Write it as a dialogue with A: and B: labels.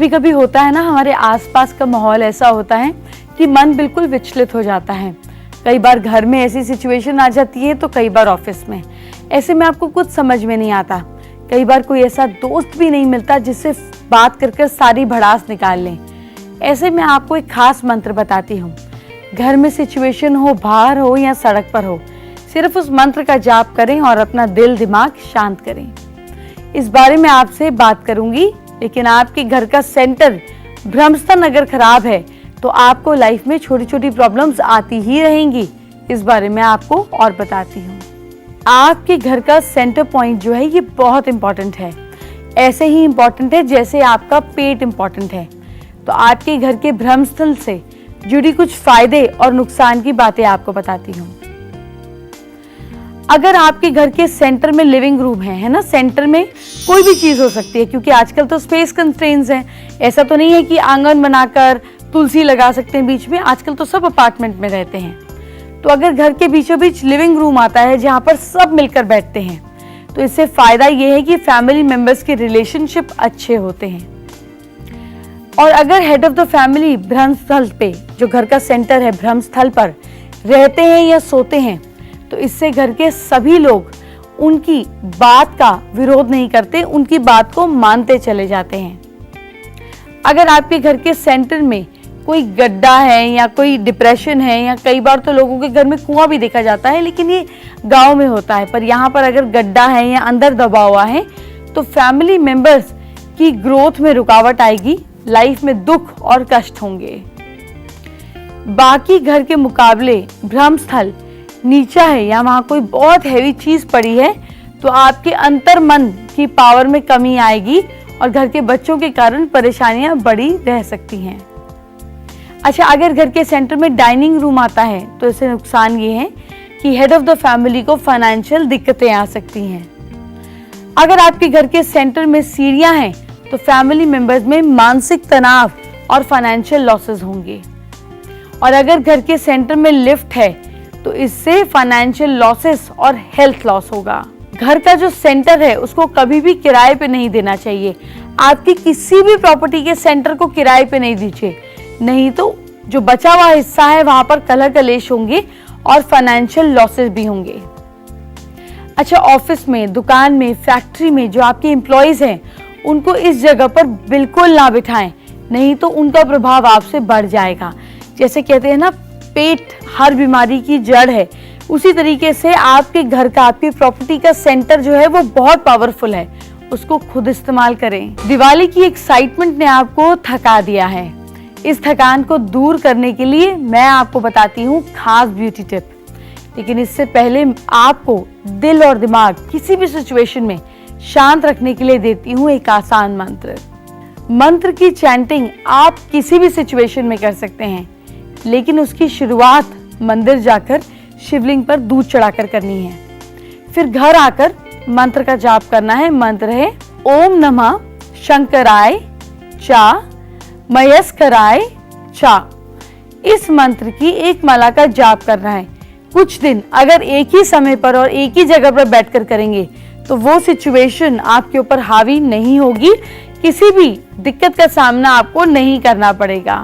A: कभी कभी होता है ना, हमारे आसपास का माहौल ऐसा होता है कि मन बिल्कुल विचलित हो जाता है। कई बार घर में ऐसी सिचुएशन आ जाती है, तो कई बार ऑफिस में। ऐसे में आपको कुछ समझ में नहीं आता। कई बार कोई ऐसा दोस्त भी नहीं मिलता जिससे बात करके सारी भड़ास निकाल लें। ऐसे में आपको एक खास मंत्र बताती हूँ। घर में सिचुएशन हो, बाहर हो या सड़क पर हो, सिर्फ उस मंत्र का जाप करें और अपना दिल दिमाग शांत करें। इस बारे में आपसे बात करूंगी, लेकिन आपके घर का सेंटर ब्रह्मस्थान अगर खराब है तो आपको लाइफ में छोटी छोटी प्रॉब्लम्स आती ही रहेंगी। इस बारे में आपको और बताती हूँ। आपके घर का सेंटर पॉइंट जो है ये बहुत इंपॉर्टेंट है। ऐसे ही इंपॉर्टेंट है जैसे आपका पेट इंपॉर्टेंट है। तो आपके घर के ब्रह्मस्थल से जुड़ी कुछ फायदे और नुकसान की बातें आपको बताती हूँ। अगर आपके घर के सेंटर में लिविंग रूम है ना, सेंटर में कोई भी चीज हो सकती है, क्योंकि आजकल तो स्पेस कंस्ट्रेंट्स हैं। ऐसा तो नहीं है कि आंगन बनाकर तुलसी लगा सकते हैं बीच में। आजकल तो सब अपार्टमेंट में रहते हैं। तो अगर घर के बीचों बीच लिविंग रूम आता है जहां पर सब मिलकर बैठते हैं, तो इससे फायदा यह है कि फैमिली मेंबर्स के रिलेशनशिप अच्छे होते हैं। और अगर हेड ऑफ द फैमिली ब्रह्मस्थल पे, जो घर का सेंटर है, ब्रह्मस्थल पर रहते हैं या सोते हैं, तो इससे घर के सभी लोग उनकी बात का विरोध नहीं करते, उनकी बात को मानते चले जाते हैं। अगर आपके घर के सेंटर में कोई गड्ढा है या कोई डिप्रेशन है, या कई बार तो लोगों के घर में कुआं भी देखा जाता है, लेकिन ये गांव में होता है, पर यहाँ पर अगर गड्ढा है या अंदर दबा हुआ है तो फैमिली मेंबर्स की ग्रोथ में रुकावट आएगी, लाइफ में दुख और कष्ट होंगे। बाकी घर के मुकाबले ब्रह्मस्थल नीचा है या वहां कोई बहुत हैवी चीज पड़ी है, तो आपके अंतर मन की पावर में कमी आएगी और घर के बच्चों के कारण परेशानियां बड़ी रह सकती हैं। अच्छा, अगर घर के सेंटर में डाइनिंग रूम आता है तो इससे नुकसान ये है कि हेड ऑफ द फैमिली को फाइनेंशियल दिक्कतें आ सकती हैं। अगर आपके घर के सेंटर में सीढ़ियां हैं तो फैमिली मेंबर्स में मानसिक तनाव और फाइनेंशियल लॉसेस होंगे। और अगर घर के सेंटर में लिफ्ट है तो इससे फाइनेंशियल लॉसेस और हेल्थ लॉस होगा। घर का जो सेंटर है उसको कभी भी किराए पे नहीं देना चाहिए। आपकी किसी भी प्रॉपर्टी के सेंटर को किराए पे नहीं दीजिए, नहीं तो जो बचा हुआ हिस्सा है वहां पर कलह कलेश होंगे और फाइनेंशियल लॉसेस भी होंगे। अच्छा, ऑफिस में, दुकान में, फैक्ट्री में जो आपके एम्प्लॉइज हैं उनको इस जगह पर बिल्कुल ना बिठाएं, नहीं तो उनका प्रभाव आपसे बढ़ जाएगा। जैसे कहते हैं ना, पेट हर बीमारी की जड़ है, उसी तरीके से आपके घर का, आपकी प्रॉपर्टी का सेंटर जो है वो बहुत पावरफुल है, उसको खुद इस्तेमाल करें। दिवाली की एक्साइटमेंट ने आपको थका दिया है। इस थकान को दूर करने के लिए मैं आपको बताती हूँ खास ब्यूटी टिप। लेकिन इससे पहले आपको दिल और दिमाग किसी भी सिचुएशन में शांत रखने के लिए देती हूँ एक आसान मंत्र। मंत्र की चैंटिंग आप किसी भी सिचुएशन में कर सकते हैं, लेकिन उसकी शुरुआत मंदिर जाकर शिवलिंग पर दूध चढ़ाकर करनी है। फिर घर आकर मंत्र का जाप करना है। मंत्र है ओम नमः शंकराय चा मयस्कराय चा। इस मंत्र की एक माला का जाप करना है। कुछ दिन अगर एक ही समय पर और एक ही जगह पर बैठकर करेंगे तो वो सिचुएशन आपके ऊपर हावी नहीं होगी, किसी भी दिक्कत का सामना आपको नहीं करना पड़ेगा।